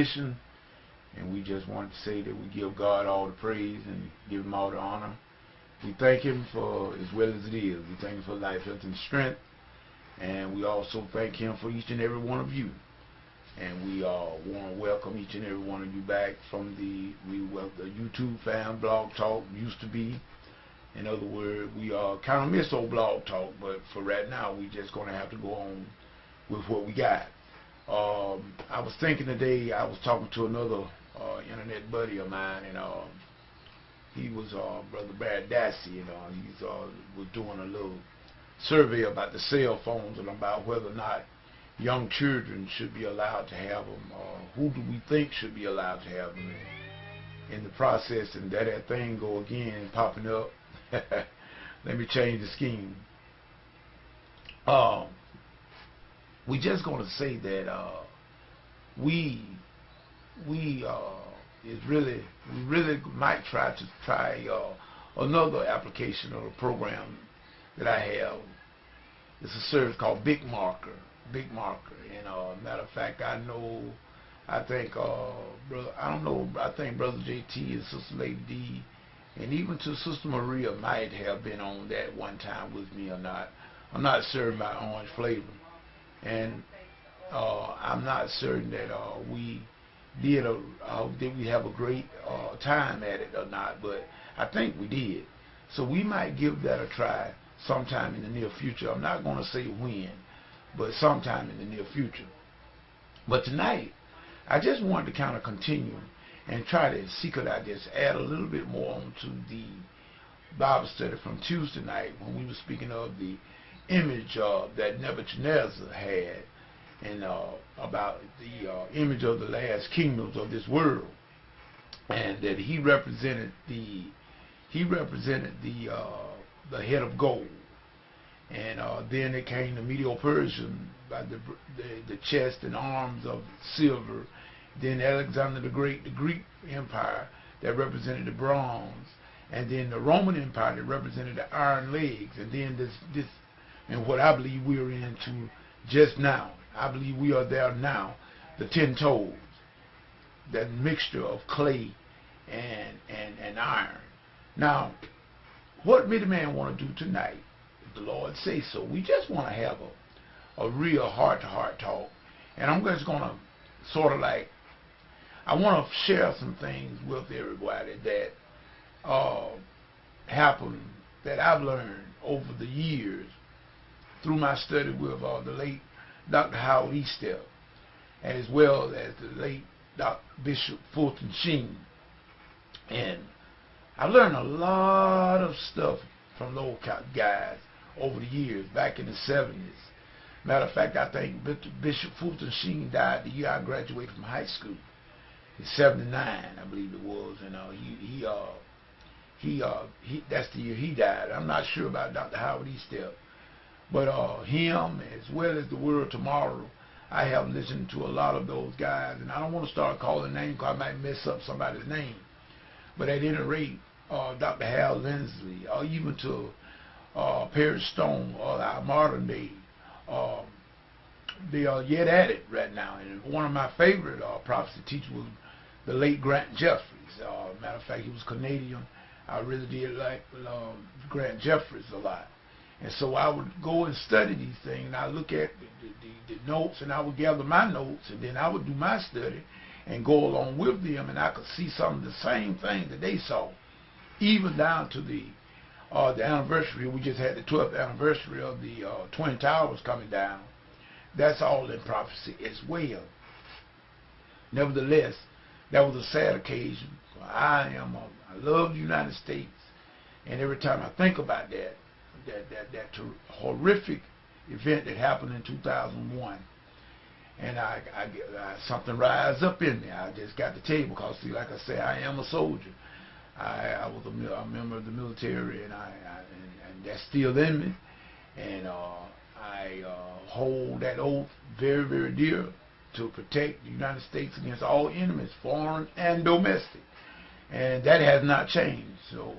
tradition, and we just want to say that we give God all the praise and give Him all the honor. We thank Him for as well as it is. We thank Him for life, health, and strength, and we also thank Him for each and every one of you. And we want to welcome each and every one of you back from the YouTube fan Blog Talk used to be. In other words, we kind of miss old Blog Talk, but for right now, we just going to have to go on with what we got. I was thinking today, I was talking to another internet buddy of mine, and he was Brother Barry Dassey, and he was doing a little survey about the cell phones and about whether or not young children should be allowed to have them, or who do we think should be allowed to have them in the process, and that thing go again popping up. Let me change the scheme. We just going to say that we really might try another application or a program that I have. It's a service called Big Marker. And matter of fact, I think Brother JT and Sister Lady D, and even to Sister Maria might have been on that one time with me or not. I'm not certain about orange flavor, and I'm not certain that we did we have a great time at it or not, but I think we did. So we might give that a try sometime in the near future. I'm not going to say when, but sometime in the near future. But tonight, I just wanted to kind of continue and try to just add a little bit more onto the Bible study from Tuesday night when we were speaking of the image that Nebuchadnezzar had, and about the image of the last kingdoms of this world, and that he represented the head of gold. And then it came the Medo-Persian by the chest and arms of silver. Then Alexander the Great, the Greek Empire, that represented the bronze. And then the Roman Empire that represented the iron legs. And then this and what I believe we're into just now. I believe we are there now, the 10 toes. That mixture of clay and iron. Now, what Middleman want to do tonight, the Lord say so, we just want to have a real heart-to-heart talk. And I'm just going to sort of like, I want to share some things with everybody that happened, that I've learned over the years through my study with the late Dr. Howard Eastep, as well as the late Bishop Fulton Sheen. And I learned a lot of stuff from those guys over the years, back in the 70s. Matter of fact, I think Bishop Fulton Sheen died the year I graduated from high school. In 79, I believe it was, and that's the year he died. I'm not sure about Dr. Howard Eastep, but him, as well as the World Tomorrow, I have listened to a lot of those guys, and I don't want to start calling names because I might mess up somebody's name. But at any rate, Dr. Hal Lindsley, or even to Perry Stone, or our modern day, they are yet at it right now. And one of my favorite prophecy teachers was the late Grant Jeffries. Matter of fact, he was Canadian. I really did like Grant Jeffries a lot. And so I would go and study these things, and I look at the notes, and I would gather my notes, and then I would do my study and go along with them, and I could see some of the same things that they saw, even down to the anniversary. We just had the 12th anniversary of the Twin Towers coming down. That's all in prophecy as well. Nevertheless, that was a sad occasion. I love the United States, and every time I think about that horrific event that happened in 2001, and I something rise up in me. I just got to tell you, because see, like I say, I am a soldier. I was a member of the military, and that's still in me, and I hold that oath very, very dear to protect the United States against all enemies, foreign and domestic, and that has not changed. So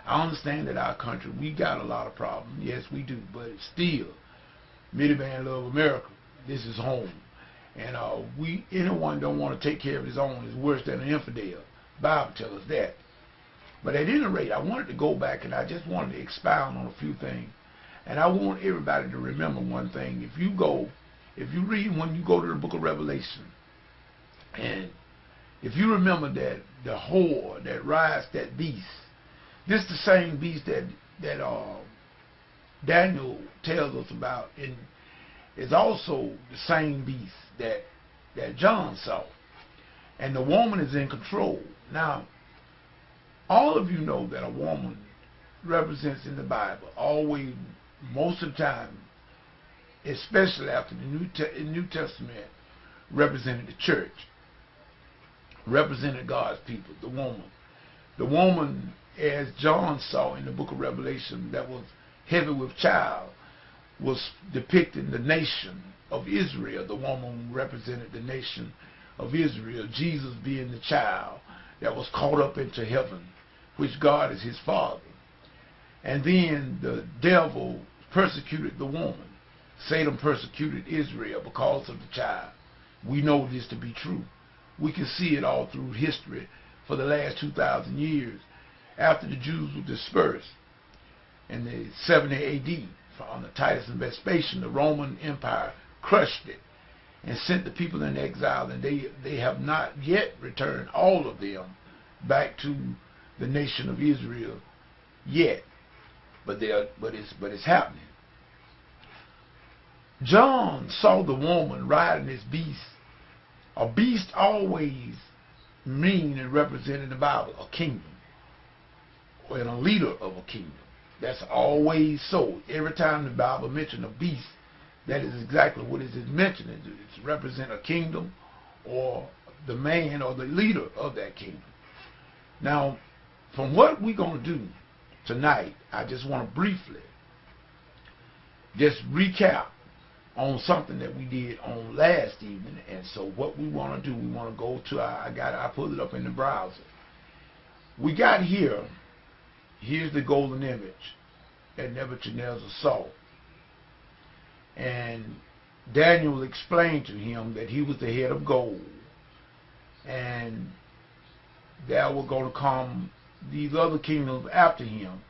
I understand that our country, we got a lot of problems. Yes, we do, but still, Middleman love America. This is home. And anyone don't want to take care of his own is worse than an infidel. The Bible tells us that. But at any rate, I wanted to go back and I just wanted to expound on a few things. And I want everybody to remember one thing. If you read when you go to the book of Revelation, and if you remember that the whore that rides that beast, this is the same beast that Daniel tells us about, and it's also the same beast that John saw. And the woman is in control. Now, all of you know that a woman represents in the Bible, always, most of the time, especially after the New Testament, represented the church, represented God's people, the woman. The woman, as John saw in the book of Revelation, that was heavy with child, was depicting the nation of Israel. The woman represented the nation of Israel, Jesus being the child that was caught up into heaven, which God is his father. And then the devil persecuted the woman. Satan persecuted Israel because of the child. We know this to be true. We can see it all through history for the last 2,000 years. After the Jews were dispersed in the 70 AD under Titus and Vespasian, the Roman Empire crushed it and sent the people in exile, and they have not yet returned all of them back to the nation of Israel yet, but it's happening. John saw the woman riding this beast. A beast always mean and represent in the Bible a kingdom, or a leader of a kingdom. That's always so. Every time the Bible mentions a beast, that is exactly what it is mentioning. It's represent a kingdom or the man or the leader of that kingdom. Now, from what we're going to do tonight, I just want to briefly just recap on something that we did on last evening. And so what we want to do, we want to go to I pulled it up in the browser. We got here. Here's the golden image that Nebuchadnezzar saw. And Daniel explained to him that he was the head of gold. And there were going to come these other kingdoms after him.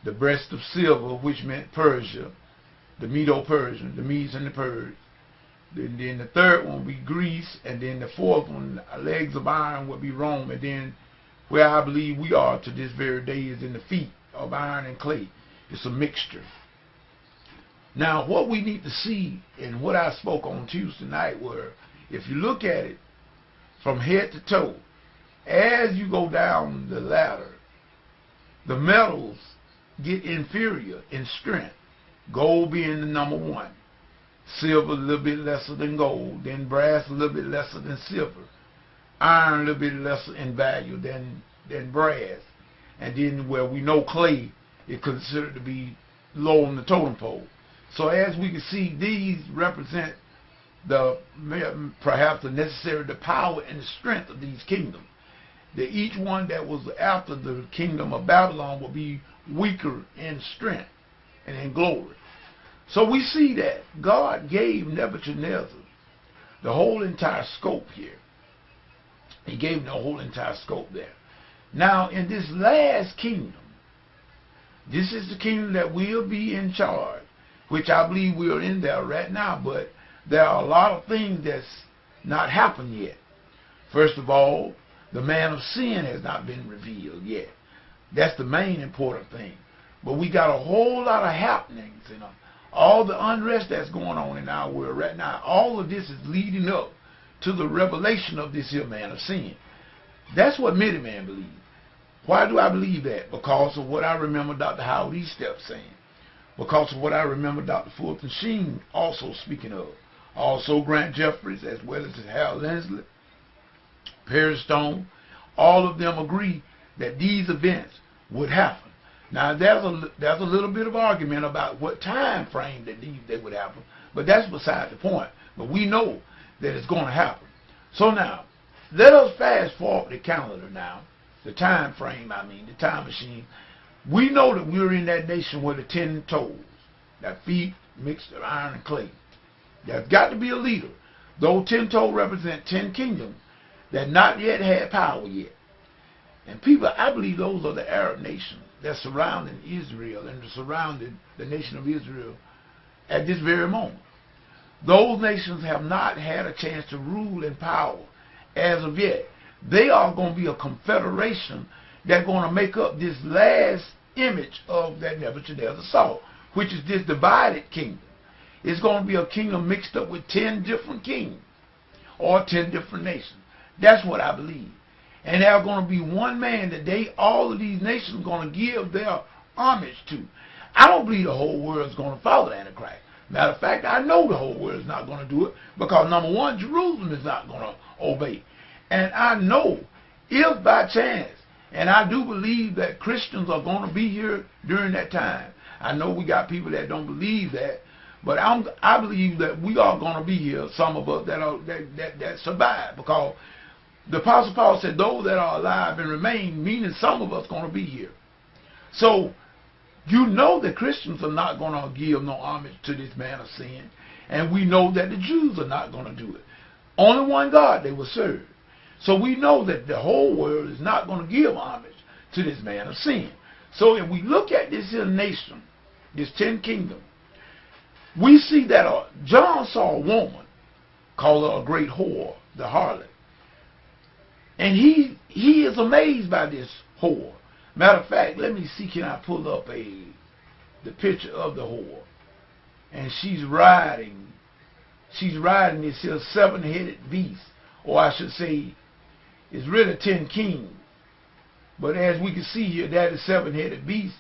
The breast of silver, which meant Persia, the Medo-Persian, the Medes and the Persians. Then the third one would be Greece, and then the fourth one, legs of iron, would be Rome. And then where I believe we are to this very day is in the feet of iron and clay. It's a mixture. Now, what we need to see, and what I spoke on Tuesday night, were, if you look at it from head to toe, as you go down the ladder, the metals get inferior in strength. Gold being the number one, silver a little bit lesser than gold, then brass a little bit lesser than silver, iron a little bit lesser in value than brass, and then where we know clay is considered to be low on the totem pole. So as we can see, these represent perhaps the power and the strength of these kingdoms. That each one that was after the kingdom of Babylon will be weaker in strength and in glory. So we see that God gave Nebuchadnezzar the whole entire scope here. He gave him the whole entire scope there. Now, in this last kingdom, this is the kingdom that will be in charge, which I believe we are in there right now, but there are a lot of things that's not happened yet. First of all, the man of sin has not been revealed yet. That's the main important thing. But we got a whole lot of happenings, all the unrest that's going on in our world right now. All of this is leading up to the revelation of this here man of sin. That's what many men believe. Why do I believe that? Because of what I remember Dr. Howard E. Step saying. Because of what I remember Dr. Fulton Sheen also speaking of. Also Grant Jeffries, as well as Hal Lindsley, Perry Stone, all of them agree that these events would happen. Now, there's a little bit of argument about what time frame that they would happen, but that's beside the point. But we know that it's going to happen. So now, let us fast forward the calendar now, the time frame, the time machine. We know that we're in that nation where the 10 toes, that feet mixed of iron and clay. There's got to be a leader. Those 10 toes represent 10 kingdoms that not yet had power yet. And people, I believe those are the Arab nations that surrounding Israel and surrounding the nation of Israel at this very moment. Those nations have not had a chance to rule in power as of yet. They are going to be a confederation that's going to make up this last image of that Nebuchadnezzar saw, which is this divided kingdom. It's going to be a kingdom mixed up with 10 different kings or 10 different nations. That's what I believe. And there's going to be one man that all of these nations are going to give their homage to. I don't believe the whole world is going to follow the Antichrist. Matter of fact, I know the whole world is not going to do it because, number one, Jerusalem is not going to obey. And I know if by chance, and I do believe that Christians are going to be here during that time. I know we got people that don't believe that, but I believe that we are going to be here, some of us that survive, because the Apostle Paul said those that are alive and remain, meaning some of us going to be here. So you know that Christians are not going to give no homage to this man of sin, and we know that the Jews are not going to do it. Only one God they will serve. So we know that the whole world is not going to give homage to this man of sin. So if we look at this here nation, this 10 kingdom, we see that John saw a woman, called her a great whore, the harlot. And he is amazed by this whore. Matter of fact, let me see, can I pull up the picture of the whore? And she's riding this here 7-headed beast, or I should say, it's really 10 kings. But as we can see here, that is 7-headed beast,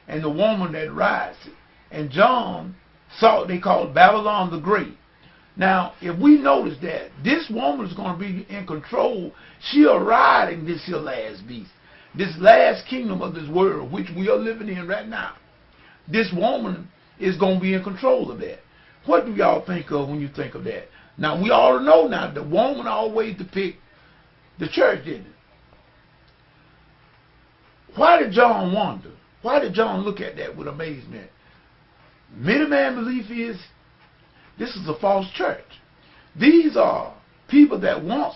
and the woman that rides it. And John saw what they call Babylon the Great. Now, if we notice that this woman is going to be in control, she is riding this here last beast, this last kingdom of this world, which we are living in right now. This woman is going to be in control of that. What do y'all think of when you think of that? Now, we all know now the woman always depicts the church, didn't it? Why did John wonder? Why did John look at that with amazement? Many man belief is this is a false church. These are people that once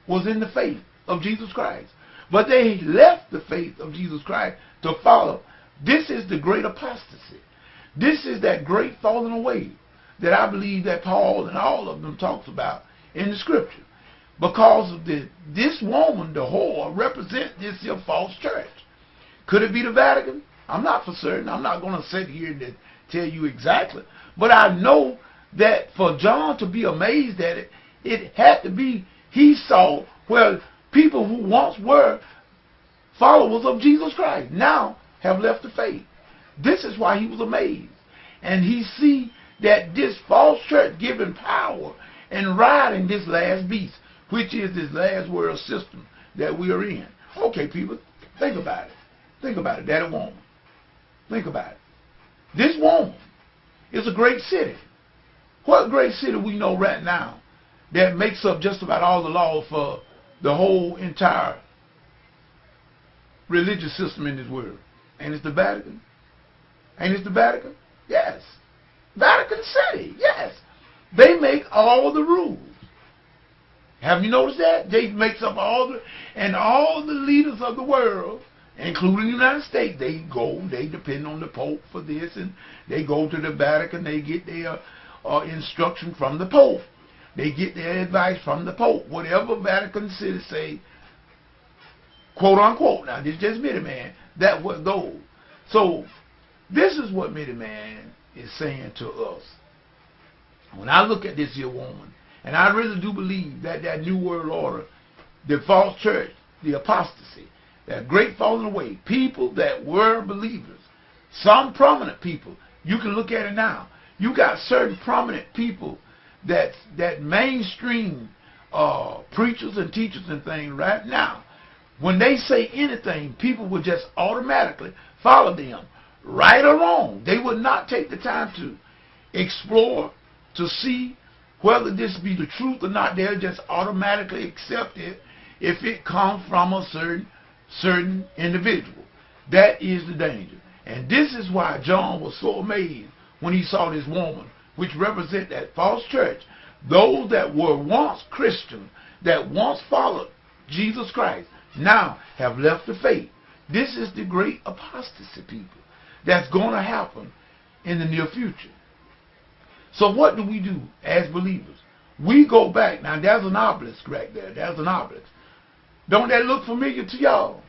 was in the faith of Jesus Christ, but they left the faith of Jesus Christ to follow. This is the great apostasy. This is that great falling away that I believe that Paul and all of them talks about in the scripture. Because of this woman, the whore, represents this here false church. Could it be the Vatican? I'm not for certain. I'm not going to sit here and tell you exactly. But I know that for John to be amazed at it, it had to be, he saw where people who once were followers of Jesus Christ now have left the faith. This is why he was amazed. And he see that this false church giving power and riding this last beast, which is this last world system that we are in. Okay, people, think about it. Think about it. That woman. Think about it. This woman is a great city. What great city we know right now that makes up just about all the laws for the whole entire religious system in this world? And it's the Vatican. And it's the Vatican? Yes. Vatican City, yes. They make all the rules. Have you noticed that? They makes up all the leaders of the world, including the United States, they depend on the Pope for this, and they go to the Vatican, they get their instruction from the Pope. They get their advice from the Pope. Whatever Vatican City say, quote unquote, now this is just Midiman, that what goes. So this is what Midiman is saying to us. When I look at this here woman, and I really do believe that that New World Order, the false church, the apostasy, that great falling away, people that were believers, some prominent people, you can look at it now. You got certain prominent people that mainstream preachers and teachers and things right now. When they say anything, people will just automatically follow them, right or wrong. They would not take the time to explore, to see whether this be the truth or not. They'll just automatically accept it if it comes from a certain individual. That is the danger. And this is why John was so amazed when he saw this woman, which represents that false church, Those that were once Christians, that once followed Jesus Christ, now have left the faith. This is the great apostasy, people, that's going to happen in the near future. So what do we do as believers? We go back. Now, there's an obelisk right there. There's an obelisk. Don't that look familiar to y'all?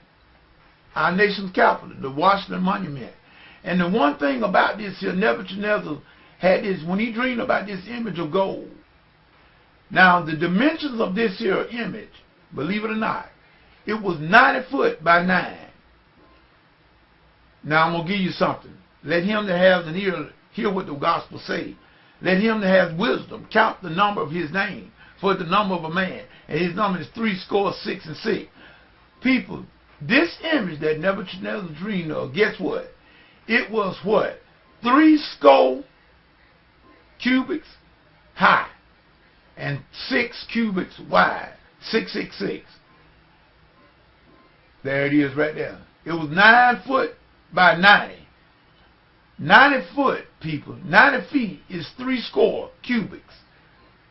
Our nation's capital, the Washington Monument. And the one thing about this here, Nebuchadnezzar had this, when he dreamed about this image of gold. Now, the dimensions of this here image, believe it or not, it was 90 foot by 9. Now, I'm going to give you something. Let him that has an ear hear what the gospel say. Let him that has wisdom count the number of his name, for the number of a man, and his number is 66. People, this image that Nebuchadnezzar dreamed of, guess what? It was what? 60 cubits high and 6 cubits wide. 666. There it is right there. It was 9 foot by 90. 90 foot, people. 90 feet is 60 cubics.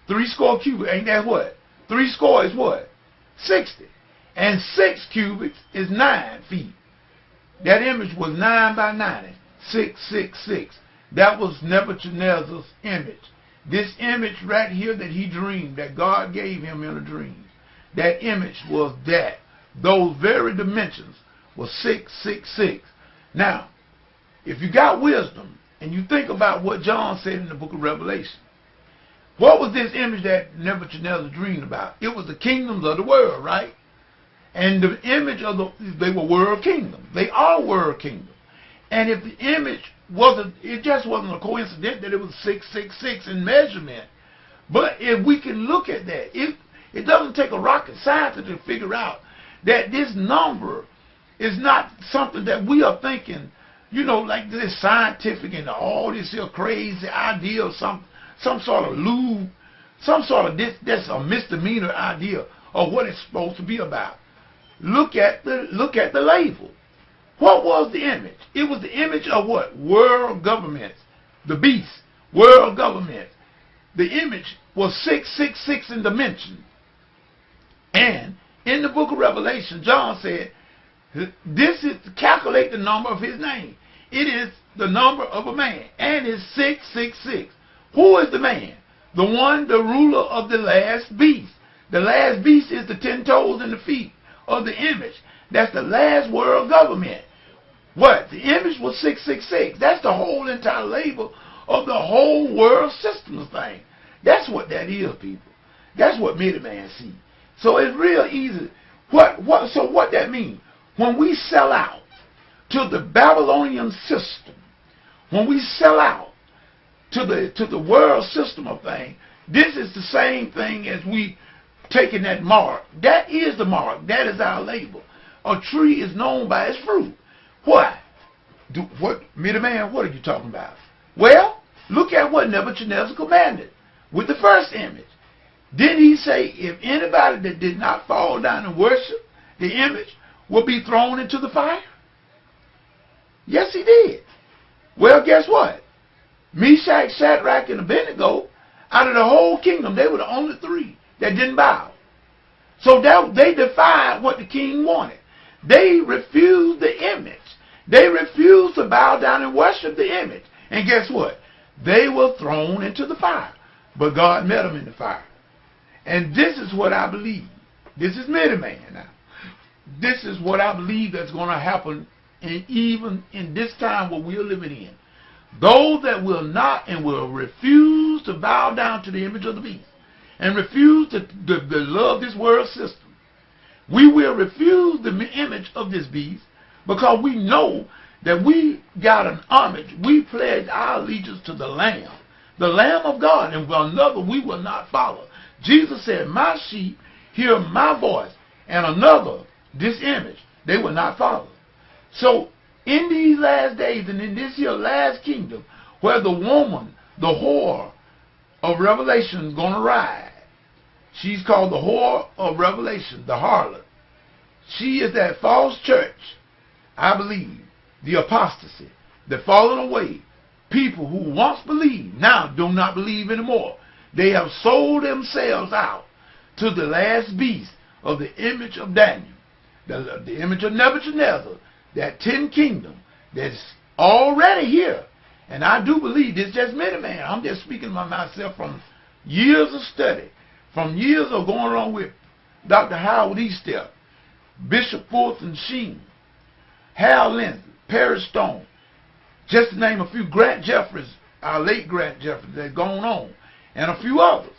60 cubics, ain't that what? 60 is what? 60. And 6 cubics is 9 feet. That image was 9 by 90. 666. That was Nebuchadnezzar's image. This image right here that he dreamed, that God gave him in a dream, that image was that. Those very dimensions were 666. Now, if you got wisdom and you think about what John said in the book of Revelation, what was this image that Nebuchadnezzar dreamed about? It was the kingdoms of the world, right? And the image of they were world kingdoms. They are world kingdoms. And if the image wasn't, it just wasn't a coincidence that it was 666 in measurement. But if we can look at that, it doesn't take a rocket scientist to figure out that this number is not something that we are thinking, you know, like this scientific and all this here crazy idea of some sort of lewd, some sort of that's a misdemeanor idea of what it's supposed to be about. Look at the label. What was the image? It was the image of what? World governments. The beast. World governments. The image was 666 in dimension. And in the book of Revelation, John said, this is to calculate the number of his name. It is the number of a man. And it's 666. Who is the man? The one, the ruler of the last beast. The last beast is the 10 toes and the feet of the image. That's the last world government. What? The image was 666. That's the whole entire label of the whole world systems thing. That's what that is, people. That's what Midian sees. So it's real easy. So what that means? When we sell out to the Babylonian system, when we sell out to the world system of things, this is the same thing as we taking that mark. That is the mark. That is our label. A tree is known by its fruit. What? Midian, what are you talking about? Well, look at what Nebuchadnezzar commanded with the first image. Didn't he say, if anybody that did not fall down and worship the image will be thrown into the fire? Yes, he did. Well, guess what? Meshach, Shadrach, and Abednego, out of the whole kingdom, they were the only 3 that didn't bow. So they defied what the king wanted. They refused the image. They refused to bow down and worship the image. And guess what? They were thrown into the fire. But God met them in the fire. And this is what I believe. This is Midian now. This is what I believe that's going to happen even in this time what we're living in. Those that will not and will refuse to bow down to the image of the beast and refuse to love this world system, we will refuse the image of this beast because we know that we got an homage. We pledge our allegiance to the Lamb of God, and another we will not follow. Jesus said, my sheep hear my voice, and another, this image, they will not follow. So, in these last days and in this here last kingdom, where the woman, the whore of Revelation is going to ride, she's called the whore of Revelation, the harlot. She is that false church, I believe, the apostasy, the fallen away, people who once believed, now do not believe anymore. They have sold themselves out to the last beast of the image of Daniel, the image of Nebuchadnezzar, that 10 kingdom that's already here. And I do believe this just many man. I'm just speaking by myself from years of study, from years of going along with Dr. Howard Eastep, Bishop Fulton Sheen, Hal Lindsey, Perry Stone, just to name a few. Grant Jeffries, our late Grant Jeffries, that's gone on, and a few others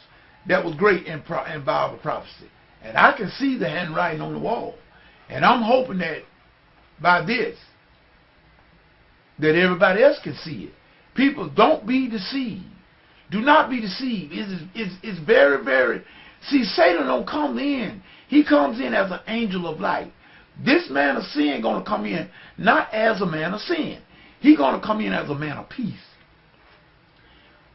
that was great in Bible prophecy. And I can see the handwriting on the wall. And I'm hoping that by this, that everybody else can see it. People, don't be deceived. Do not be deceived. It's very, very... See, Satan don't come in. He comes in as an angel of light. This man of sin going to come in not as a man of sin. He going to come in as a man of peace.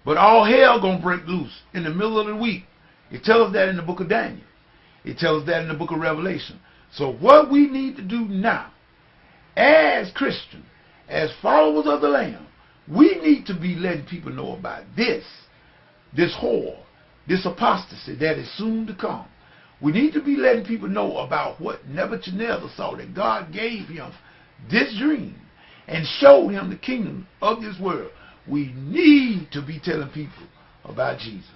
But all hell going to break loose in the middle of the week. It tells us that in the book of Daniel. It tells us that in the book of Revelation. So what we need to do now, as Christians, as followers of the Lamb, we need to be letting people know about this whore, this apostasy that is soon to come. We need to be letting people know about what Nebuchadnezzar saw, that God gave him this dream and showed him the kingdom of this world. We need to be telling people about Jesus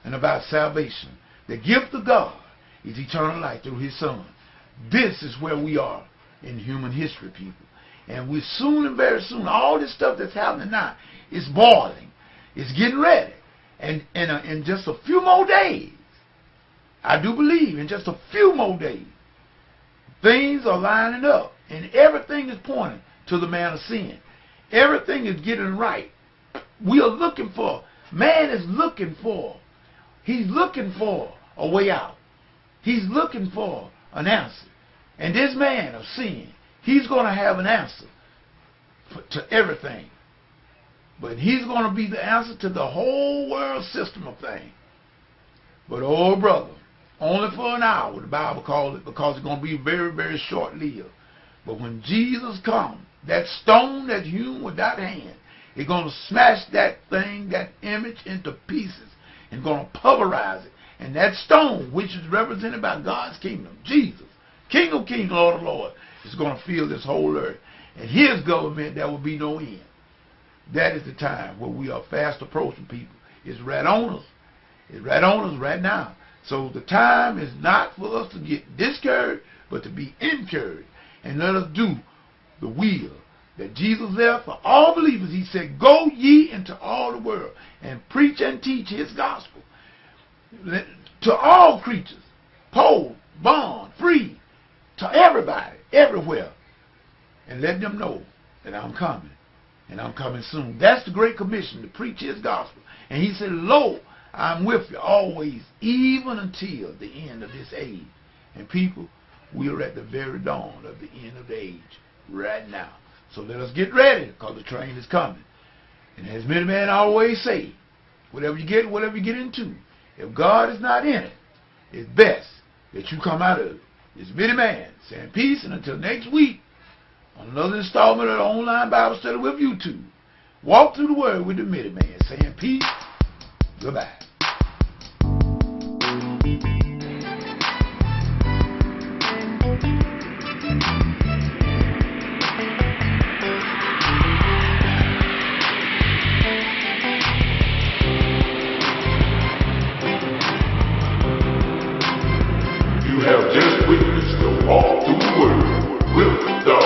and about salvation. The gift of God is eternal life through his Son. This is where we are in human history, people. And we're soon and very soon, all this stuff that's happening now is boiling. It's getting ready. And in just a few more days, I do believe in just a few more days, things are lining up. And everything is pointing to the man of sin. Everything is getting right. We are looking for, man is looking for, he's looking for a way out. He's looking for an answer. And this man of sin, he's going to have an answer to everything. But he's going to be the answer to the whole world system of things. But oh brother, only for an hour, the Bible calls it, because it's going to be very, very short-lived. But when Jesus comes, that stone that's hewn with that hand, it's going to smash that thing, that image, into pieces, and going to pulverize it. And that stone, which is represented by God's kingdom, Jesus, King of kings, Lord of lords, is going to fill this whole earth. And his government, there will be no end. That is the time where we are fast approaching, people. It's right on us. It's right on us right now. So the time is not for us to get discouraged, but to be encouraged. And let us do the will that Jesus left for all believers. He said, go ye into all the world and preach and teach his gospel to all creatures, poor, bond, free, to everybody, everywhere. And let them know that I'm coming. And I'm coming soon. That's the Great Commission, to preach his gospel. And he said, lo, I'm with you always, even until the end of this age. And people, we are at the very dawn of the end of the age right now. So let us get ready, because the train is coming. And as many men always say, whatever you get into, if God is not in it, it's best that you come out of it. It's Mitty Man saying peace, and until next week, on another installment of the online Bible study with YouTube. Walk through the word with the Mitty Man saying peace. Goodbye. You have just witnessed the walk through the word with Dr.